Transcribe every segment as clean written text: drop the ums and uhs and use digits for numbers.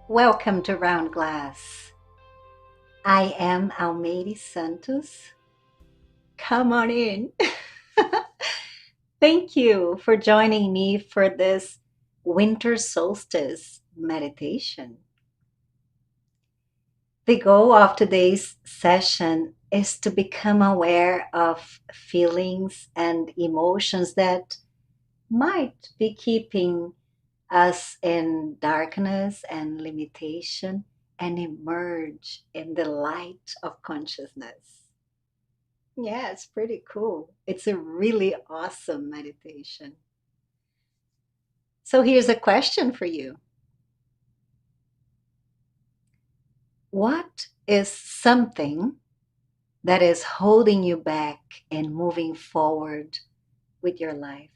Welcome to Round Glass. I am Almeiri Santos. Come on in. Thank you for joining me for this winter solstice meditation. The goal of today's session is to become aware of feelings and emotions that might be keeping us in darkness and limitation and emerge in the light of consciousness. Yeah, it's pretty cool. It's a really awesome meditation. So here's a question for you. What is something that is holding you back in moving forward with your life?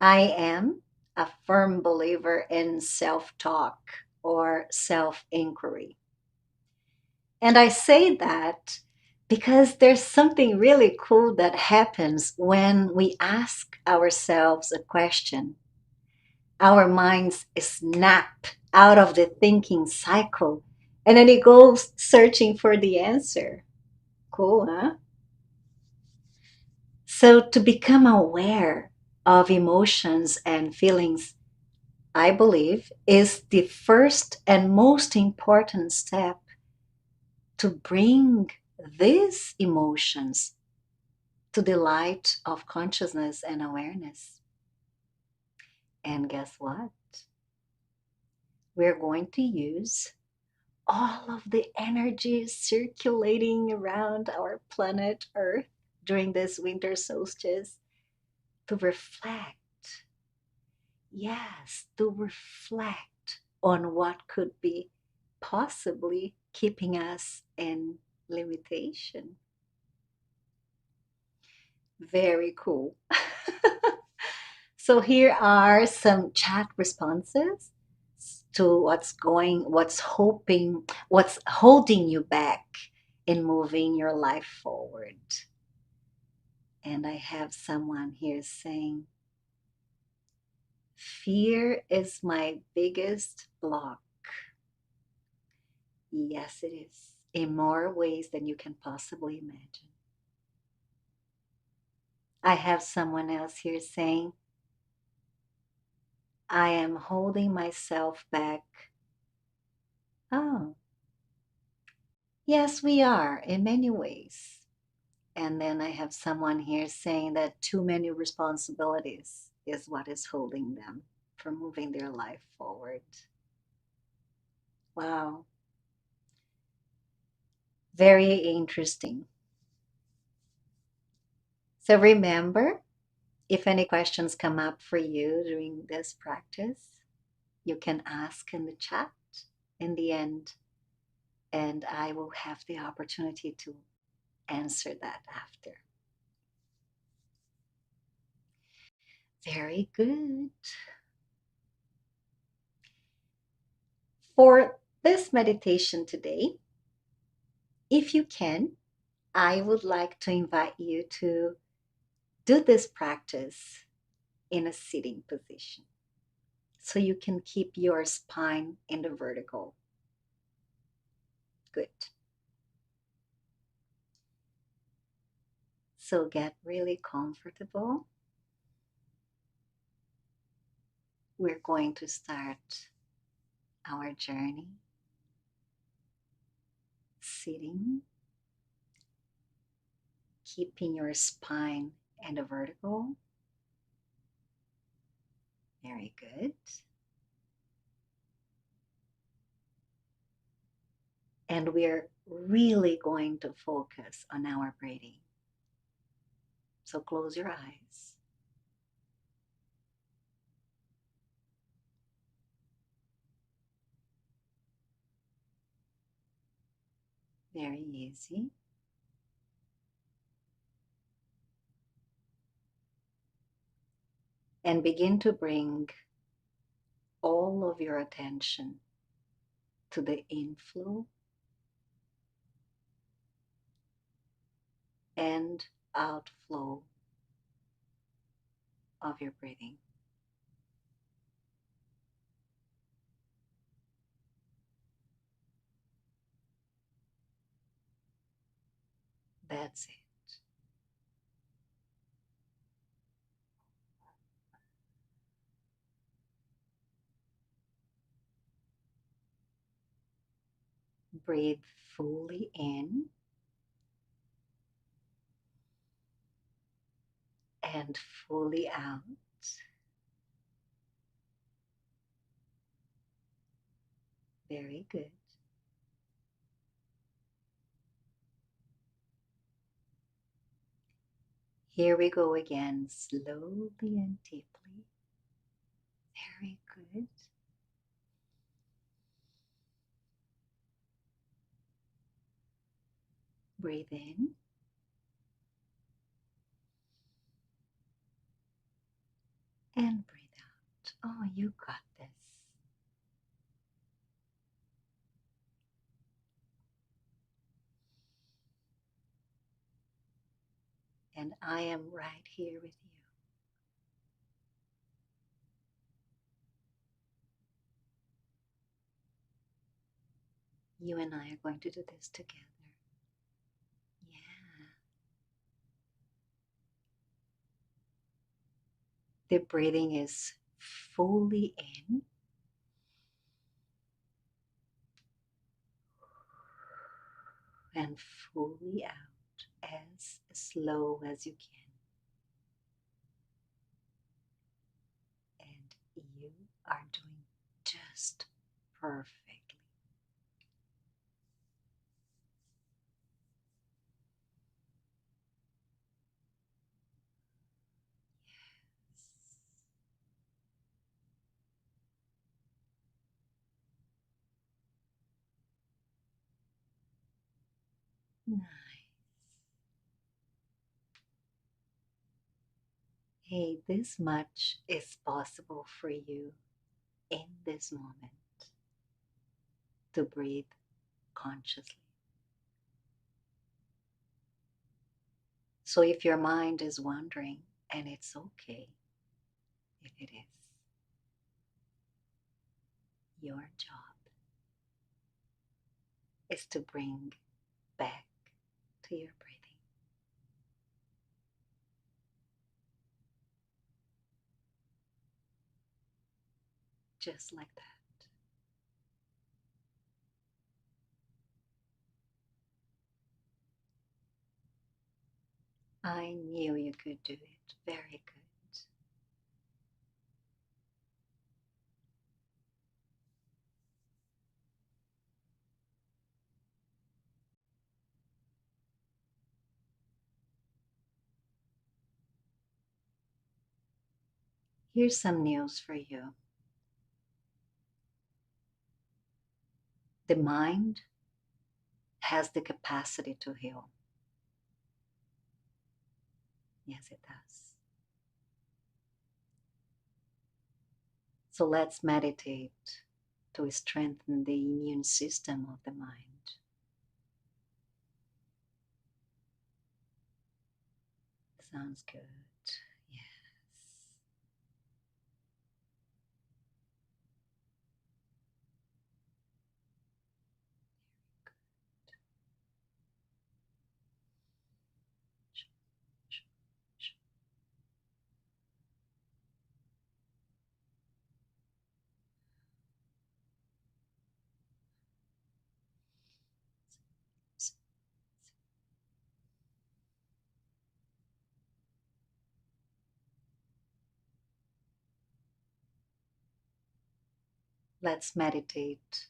I am a firm believer in self talk or self inquiry. And I say that because there's something really cool that happens when we ask ourselves a question. Our minds snap out of the thinking cycle and then it goes searching for the answer. Cool, huh? So, to become aware of emotions and feelings, I believe, is the first and most important step to bring these emotions to the light of consciousness and awareness. And guess what? We're going to use all of the energy circulating around our planet Earth during this winter solstice to reflect. Yes, to reflect on what could be possibly keeping us in limitation. Very cool. So here are some chat responses to what's holding you back in moving your life forward. And I have someone here saying, fear is my biggest block. Yes, it is, in more ways than you can possibly imagine. I have someone else here saying, I am holding myself back. Oh, yes, we are in many ways. And then I have someone here saying that too many responsibilities is what is holding them from moving their life forward. Wow, very interesting. So remember, if any questions come up for you during this practice, you can ask in the chat in the end, and I will have the opportunity to answer that after. Very good. For this meditation today, if you can, I would like to invite you to do this practice in a sitting position so you can keep your spine in the vertical. Good. So get really comfortable. We're going to start our journey sitting, keeping your spine in the vertical. Very good. And we're really going to focus on our breathing. So close your eyes. Very easy. And begin to bring all of your attention to the inflow and outflow of your breathing. That's it. Breathe fully in and fully out. Very good. Here we go again, slowly and deeply. Very good. Breathe in and breathe out. Oh, you got this. And I am right here with you. You and I are going to do this together. Yeah. The breathing is fully in and fully out as slow as you can. And you are doing just perfectly. Nice. Hey, this much is possible for you in this moment to breathe consciously. So if your mind is wandering, and it's okay if it is, your job is to bring back to your breathing. Just like that. I knew you could do it. Very good. Here's some news for you. The mind has the capacity to heal. Yes, it does. So let's meditate to strengthen the immune system of the mind. Sounds good. Yes. Let's meditate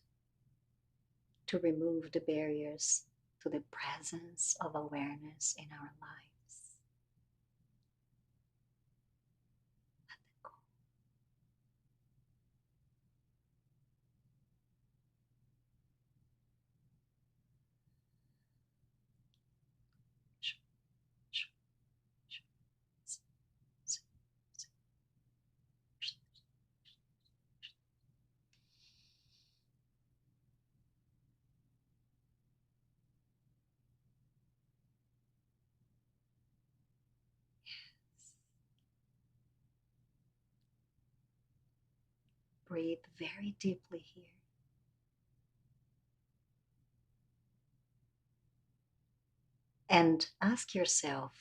to remove the barriers to the presence of awareness in our lives. Let it go. Breathe very deeply here. and ask yourself,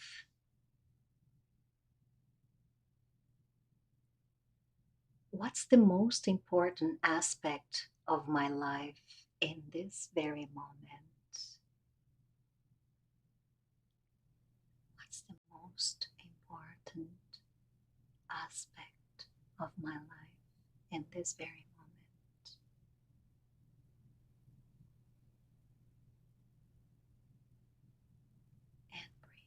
what's the most important aspect of my life in this very moment? What's the most important aspect of my life in this very moment? And breathe.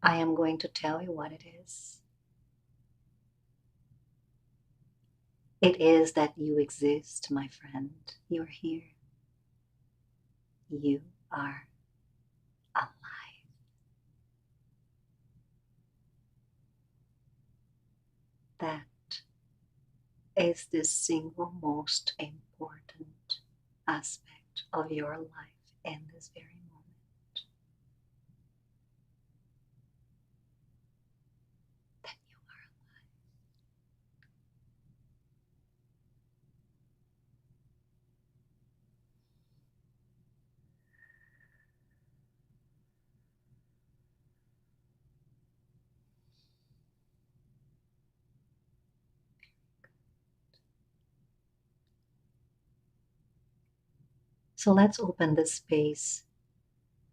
I am going to tell you what it is. It is that you exist, my friend. You're here. You are alive. That is the single most important aspect of your life in this very moment. That you are alive. So let's open the space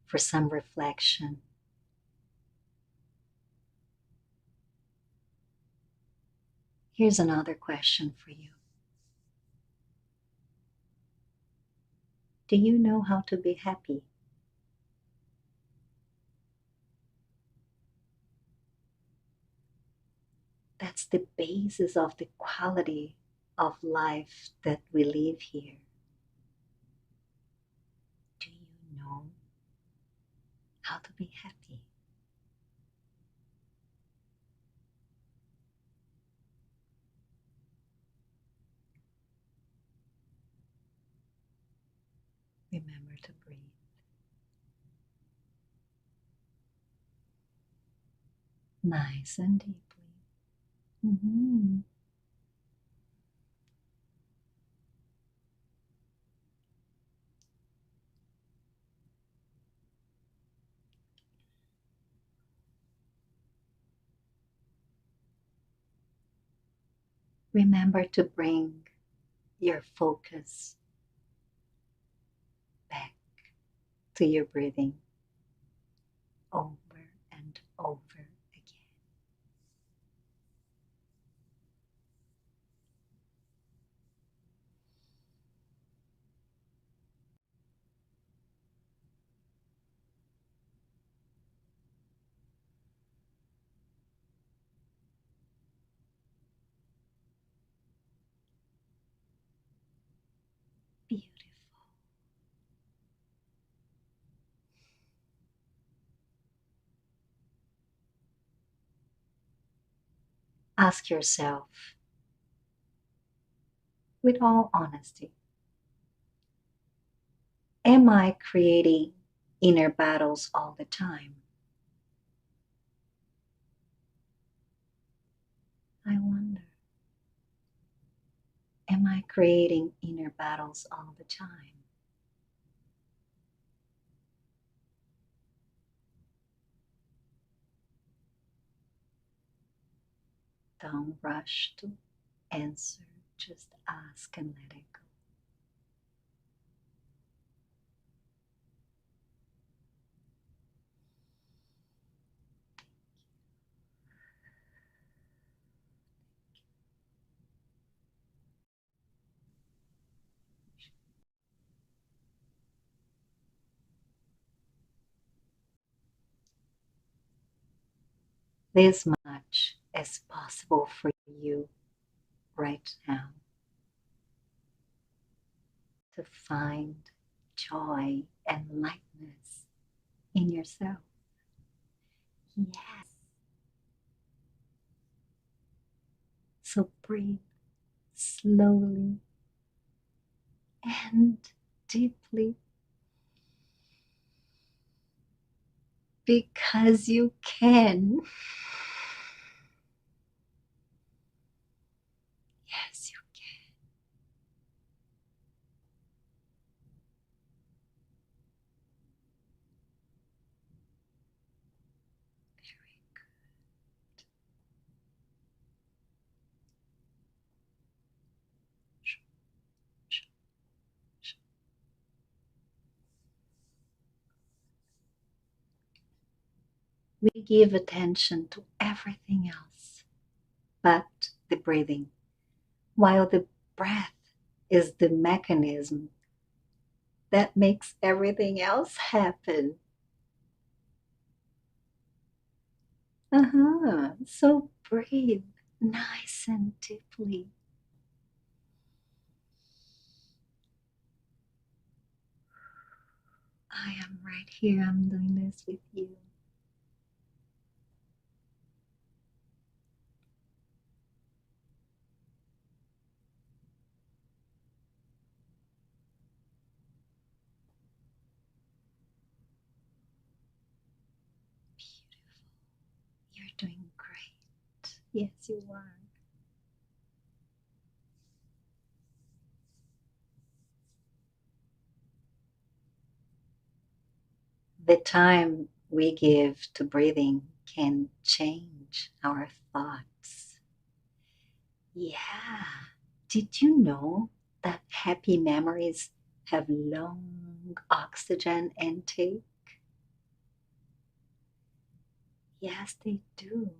for some reflection. Here's another question for you. Do you know how to be happy? That's the basis of the quality of life that we live here. Do you know how to be happy? Remember to breathe. Nice and deeply. Mhm. Remember to bring your focus back to your breathing over and over again. Beautiful. Ask yourself with all honesty, am I creating inner battles all the time? I wonder, am I creating inner battles all the time? Don't rush to answer, just ask and let it go. This much is possible for you right now to find joy and lightness in yourself. Yes. So breathe slowly and deeply because you can. We give attention to everything else but the breathing, while the breath is the mechanism that makes everything else happen. So breathe nice and deeply. I am right here. I'm doing this with you. Beautiful. You're doing great. Yes, you are. The time we give to breathing can change our thoughts. Yeah. Did you know that happy memories have long oxygen intake? Yes, they do.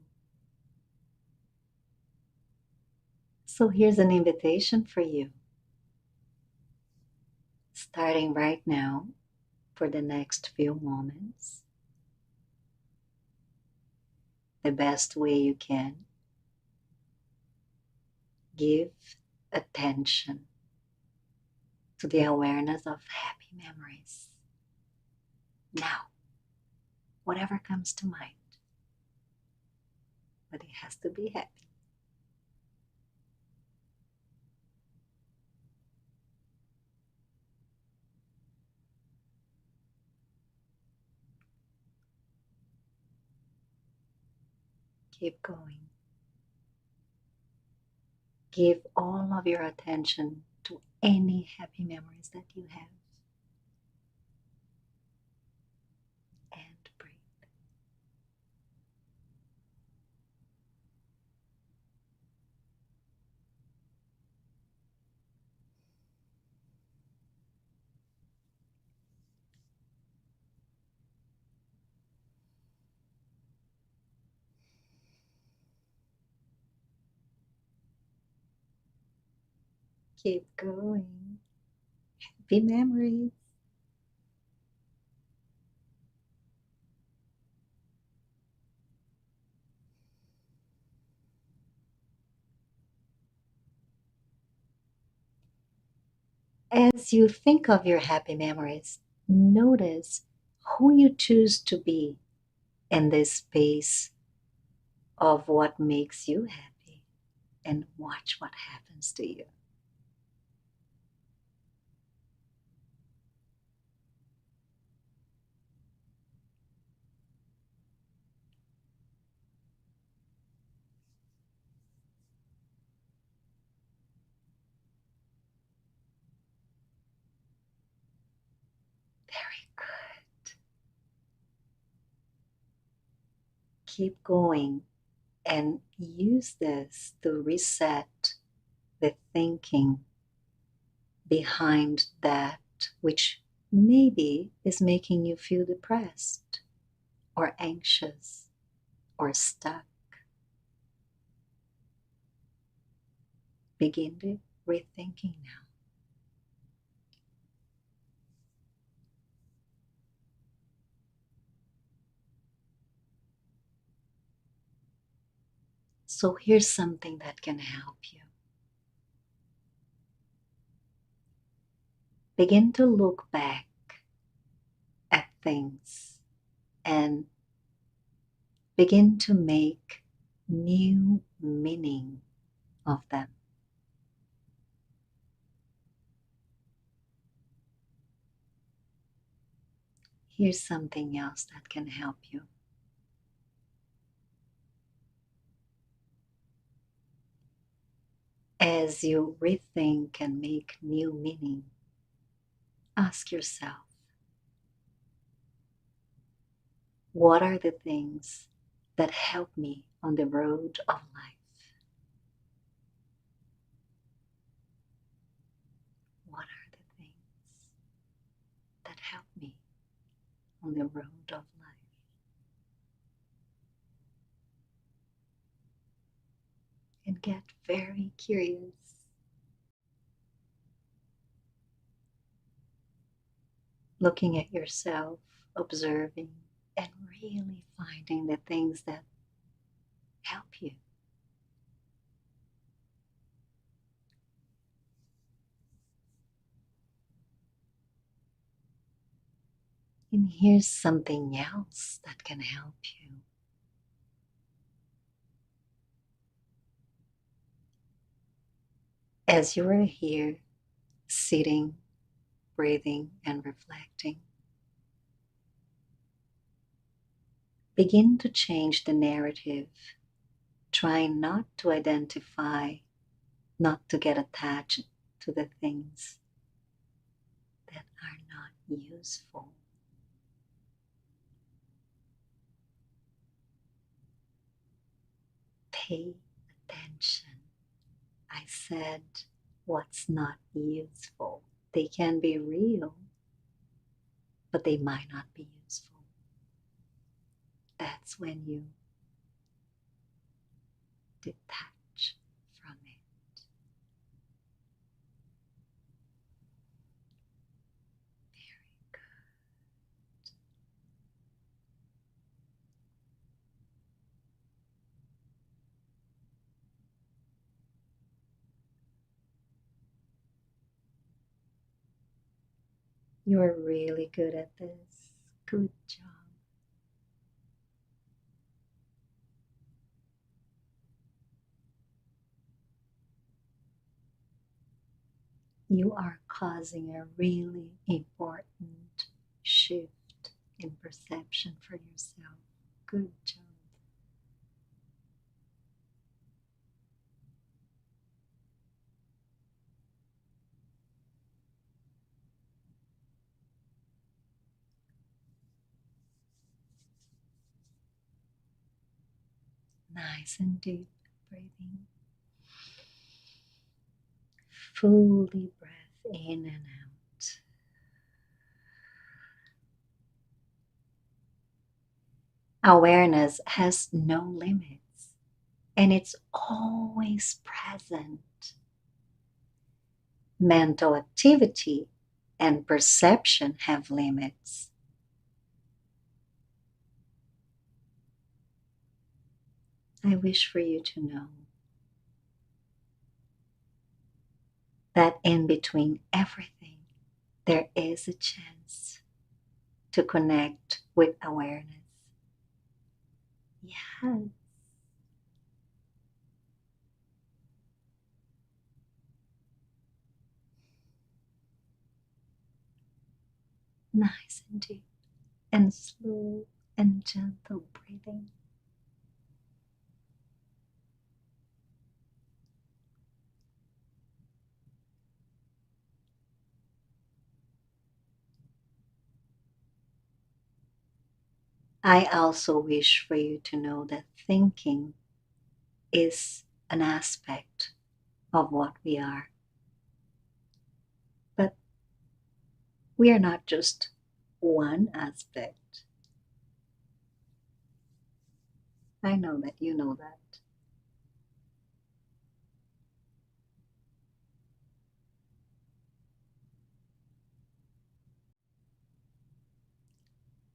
So here's an invitation for you. Starting right now, for the next few moments, the best way you can, give attention to the awareness of happy memories. Now, whatever comes to mind, but it has to be happy. Keep going. Give all of your attention to any happy memories that you have and breathe. Keep going. Happy memories. As you think of your happy memories, notice who you choose to be in this space of what makes you happy and watch what happens to you. Very good. Keep going and use this to reset the thinking behind that which maybe is making you feel depressed or anxious or stuck. Begin the rethinking now. So here's something that can help you. Begin to look back at things and begin to make new meaning of them. Here's something else that can help you. As you rethink and make new meaning, ask yourself, what are the things that help me on the road of life? What are the things that help me on the road of life? and get very curious. Looking at yourself, observing, and really finding the things that help you. And here's something else that can help you. As you are here, sitting, breathing, and reflecting, begin to change the narrative. Try not to identify, not to get attached to the things that are not useful. Pay attention. I said what's not useful. They can be real, but they might not be useful. That's when you detach from it. Very good. You're really good at this. Good job. You are causing a really important shift in perception for yourself. Good job. Nice and deep breathing. Fully breath in and out. Awareness has no limits and it's always present. Mental activity and perception have limits. I wish for you to know that in between everything, there is a chance to connect with awareness. Yes, nice and deep and slow and gentle breathing. I also wish for you to know that thinking is an aspect of what we are. But we are not just one aspect. I know that you know that.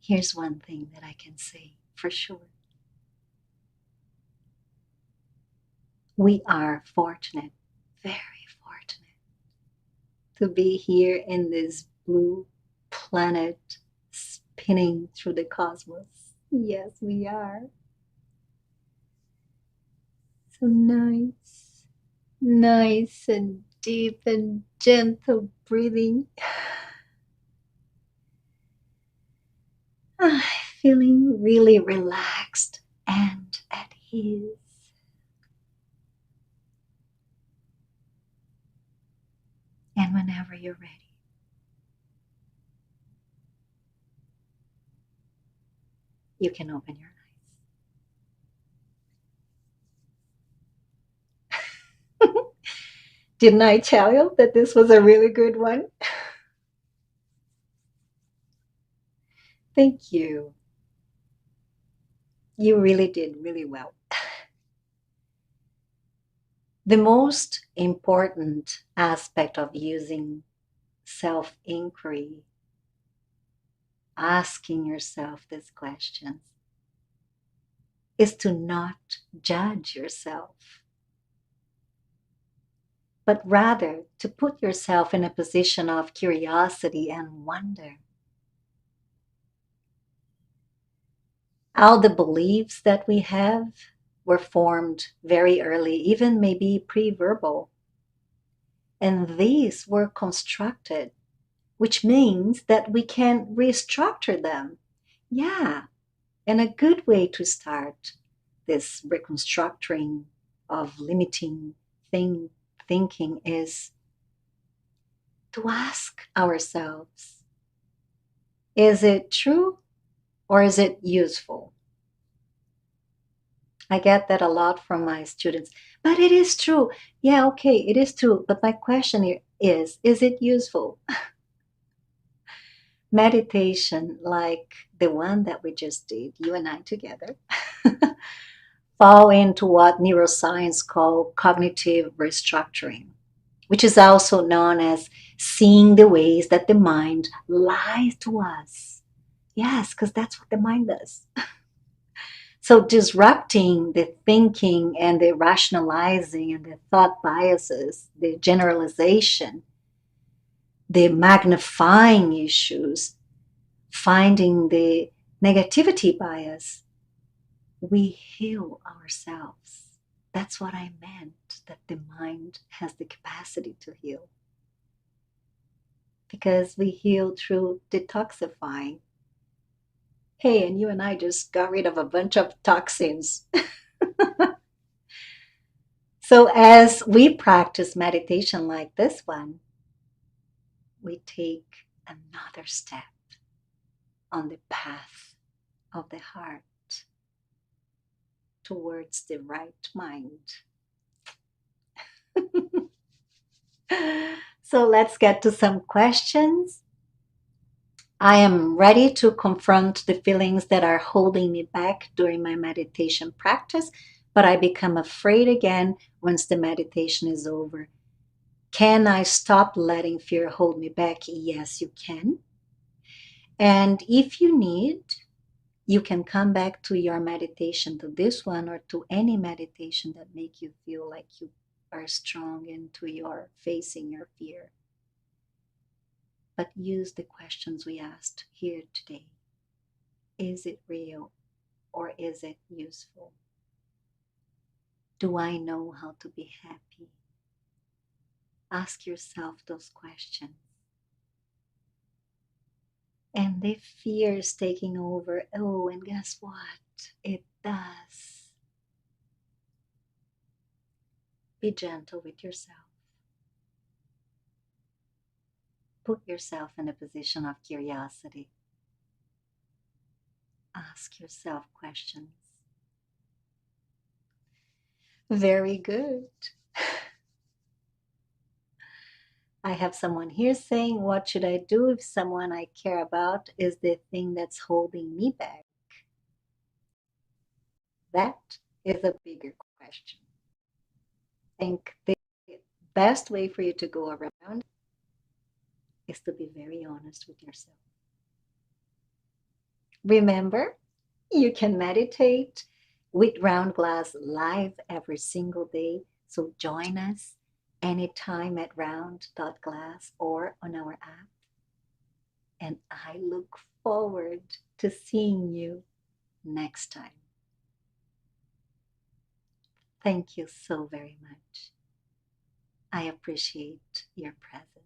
Here's one thing that I can say for sure. We are fortunate, very fortunate, to be here in this blue planet spinning through the cosmos. Yes, we are. So nice, nice and deep and gentle breathing. Feeling really relaxed and at ease. And whenever you're ready, you can open your eyes. Didn't I tell you that this was a really good one? Thank you. You really did really well. The most important aspect of using self inquiry, asking yourself these questions, is to not judge yourself, but rather to put yourself in a position of curiosity and wonder. All the beliefs that we have were formed very early, even maybe pre verbal, and these were constructed, which means that we can restructure them. Yeah, and a good way to start this reconstructing of limiting thing, thinking is to ask ourselves, is it true or is it useful? I get that a lot from my students, but it is true. Yeah, okay, it is true. But my question here is it useful? Meditation, like the one that we just did, you and I together, fall into what neuroscience call cognitive restructuring, which is also known as seeing the ways that the mind lies to us. Yes, because that's what the mind does. So, disrupting the thinking and the rationalizing and the thought biases, the generalization, the magnifying issues, finding the negativity bias, we heal ourselves. That's what I meant, that the mind has the capacity to heal. Because we heal through detoxifying. Hey, and you and I just got rid of a bunch of toxins. So, as we practice meditation like this one, we take another step on the path of the heart towards the right mind. So, let's get to some questions. I am ready to confront the feelings that are holding me back during my meditation practice, but I become afraid again once the meditation is over. Can I stop letting fear hold me back? Yes, you can. And if you need, you can come back to your meditation, to this one or to any meditation that make you feel like you are strong into your facing your fear. But use the questions we asked here today. Is it real or is it useful? Do I know how to be happy? Ask yourself those questions. And if fear is taking over, oh, and guess what? It does. Be gentle with yourself. Put yourself in a position of curiosity. Ask yourself questions. Very good. I have someone here saying, what should I do if someone I care about is the thing that's holding me back? That is a bigger question. I think the best way for you to go around is to be very honest with yourself. Remember, you can meditate with Round Glass live every single day. So join us anytime at round.glass or on our app. And I look forward to seeing you next time. Thank you so very much. I appreciate your presence.